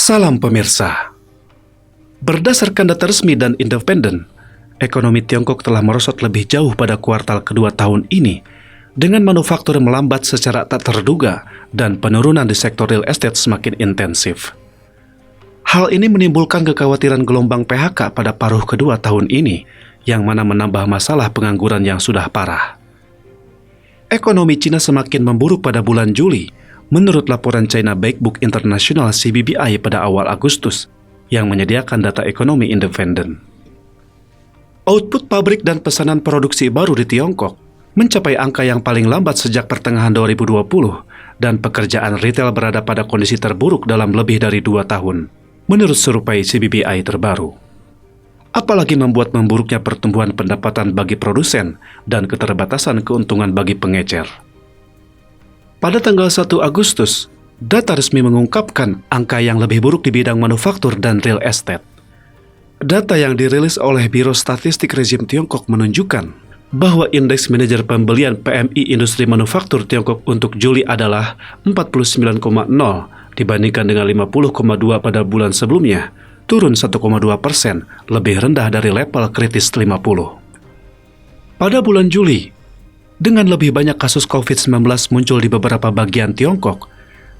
Salam pemirsa. Berdasarkan data resmi dan independen, ekonomi Tiongkok telah merosot lebih jauh pada kuartal kedua tahun ini, dengan manufaktur melambat secara tak terduga dan penurunan di sektor real estate semakin intensif. Hal ini menimbulkan kekhawatiran gelombang PHK pada paruh kedua tahun ini, yang mana menambah masalah pengangguran yang sudah parah. Ekonomi Cina semakin memburuk pada bulan Juli, menurut laporan China Bakebook International CBBI pada awal Agustus, yang menyediakan data ekonomi independen. Output pabrik dan pesanan produksi baru di Tiongkok mencapai angka yang paling lambat sejak pertengahan 2020, dan pekerjaan retail berada pada kondisi terburuk dalam lebih dari 2 tahun, menurut survei CBBI terbaru. Apalagi membuat memburuknya pertumbuhan pendapatan bagi produsen dan keterbatasan keuntungan bagi pengecer. Pada tanggal 1 Agustus, data resmi mengungkapkan angka yang lebih buruk di bidang manufaktur dan real estate. Data yang dirilis oleh Biro Statistik Rezim Tiongkok menunjukkan bahwa indeks manajer pembelian PMI Industri Manufaktur Tiongkok untuk Juli adalah 49,0 dibandingkan dengan 50,2 pada bulan sebelumnya, turun 1,2%, lebih rendah dari level kritis 50. Pada bulan Juli, dengan lebih banyak kasus COVID-19 muncul di beberapa bagian Tiongkok,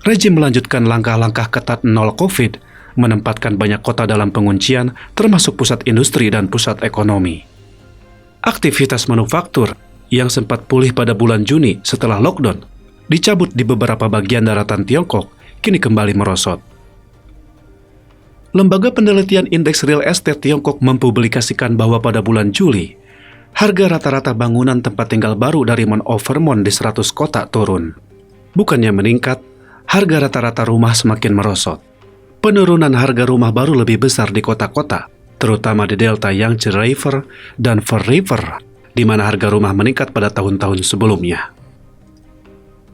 rezim melanjutkan langkah-langkah ketat nol COVID, menempatkan banyak kota dalam penguncian, termasuk pusat industri dan pusat ekonomi. Aktivitas manufaktur yang sempat pulih pada bulan Juni setelah lockdown, dicabut di beberapa bagian daratan Tiongkok, kini kembali merosot. Lembaga Penelitian Indeks Real Estate Tiongkok mempublikasikan bahwa pada bulan Juli, harga rata-rata bangunan tempat tinggal baru dari Mon Overmont di 100 kota turun. Bukannya meningkat, harga rata-rata rumah semakin merosot. Penurunan harga rumah baru lebih besar di kota-kota, terutama di Delta Yangtze River dan Far River, di mana harga rumah meningkat pada tahun-tahun sebelumnya.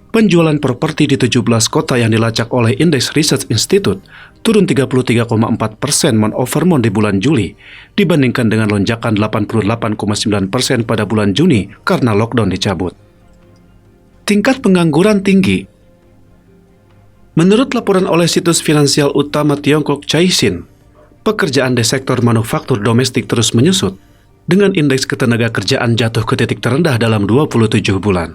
Penjualan properti di 17 kota yang dilacak oleh Index Research Institute turun 33,4% Mon Overmont di bulan Juli, dibandingkan dengan lonjakan 88,9% pada bulan Juni karena lockdown dicabut. Tingkat pengangguran tinggi. Menurut laporan oleh situs finansial utama Tiongkok Caixin, pekerjaan di sektor manufaktur domestik terus menyusut, dengan indeks ketenagakerjaan jatuh ke titik terendah dalam 27 bulan.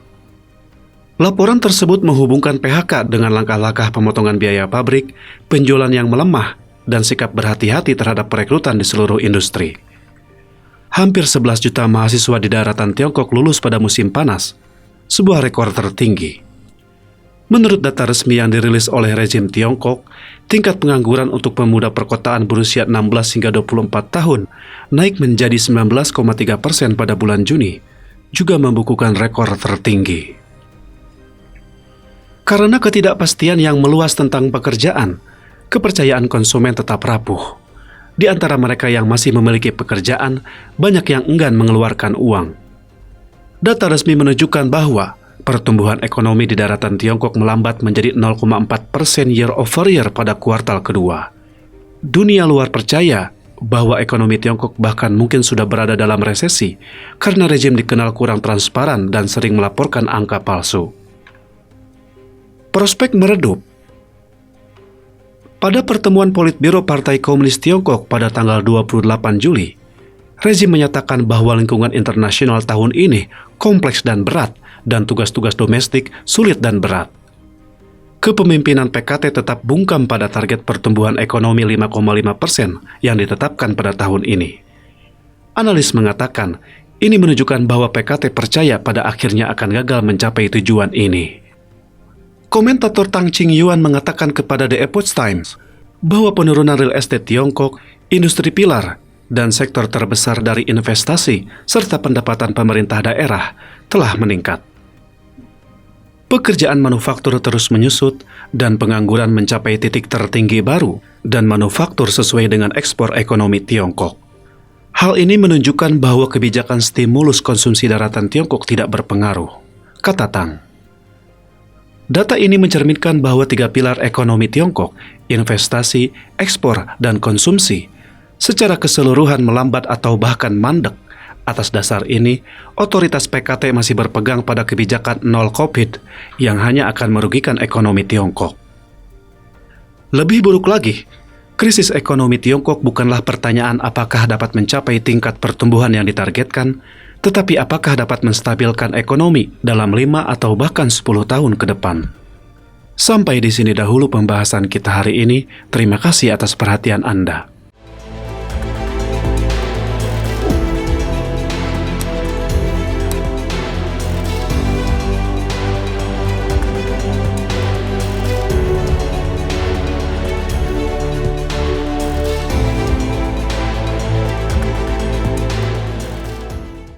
Laporan tersebut menghubungkan PHK dengan langkah-langkah pemotongan biaya pabrik, penjualan yang melemah, dan sikap berhati-hati terhadap perekrutan di seluruh industri. Hampir 11 juta mahasiswa di daratan Tiongkok lulus pada musim panas, sebuah rekor tertinggi. Menurut data resmi yang dirilis oleh rezim Tiongkok, tingkat pengangguran untuk pemuda perkotaan berusia 16 hingga 24 tahun naik menjadi 19,3% pada bulan Juni, juga membukukan rekor tertinggi. Karena ketidakpastian yang meluas tentang pekerjaan, kepercayaan konsumen tetap rapuh. Di antara mereka yang masih memiliki pekerjaan, banyak yang enggan mengeluarkan uang. Data resmi menunjukkan bahwa pertumbuhan ekonomi di daratan Tiongkok melambat menjadi 0,4% year over year pada kuartal kedua. Dunia luar percaya bahwa ekonomi Tiongkok bahkan mungkin sudah berada dalam resesi karena rezim dikenal kurang transparan dan sering melaporkan angka palsu. Prospek meredup. Pada pertemuan Politbiro Partai Komunis Tiongkok pada tanggal 28 Juli, rezim menyatakan bahwa lingkungan internasional tahun ini kompleks dan berat, dan tugas-tugas domestik sulit dan berat. Kepemimpinan PKT tetap bungkam pada target pertumbuhan ekonomi 5,5% yang ditetapkan pada tahun ini. Analis mengatakan, ini menunjukkan bahwa PKT percaya pada akhirnya akan gagal mencapai tujuan ini. Komentator Tang Qingyuan mengatakan kepada The Epoch Times bahwa penurunan real estate Tiongkok, industri pilar, dan sektor terbesar dari investasi serta pendapatan pemerintah daerah telah meningkat. Pekerjaan manufaktur terus menyusut dan pengangguran mencapai titik tertinggi baru, dan manufaktur sesuai dengan ekspor ekonomi Tiongkok. Hal ini menunjukkan bahwa kebijakan stimulus konsumsi daratan Tiongkok tidak berpengaruh, kata Tang. Data ini mencerminkan bahwa 3 pilar ekonomi Tiongkok, investasi, ekspor, dan konsumsi, secara keseluruhan melambat atau bahkan mandek. Atas dasar ini, otoritas PKT masih berpegang pada kebijakan nol COVID yang hanya akan merugikan ekonomi Tiongkok. Lebih buruk lagi, Krisis ekonomi Tiongkok bukanlah pertanyaan apakah dapat mencapai tingkat pertumbuhan yang ditargetkan, tetapi apakah dapat menstabilkan ekonomi dalam 5 atau bahkan 10 tahun ke depan. Sampai di sini dahulu pembahasan kita hari ini. Terima kasih atas perhatian Anda.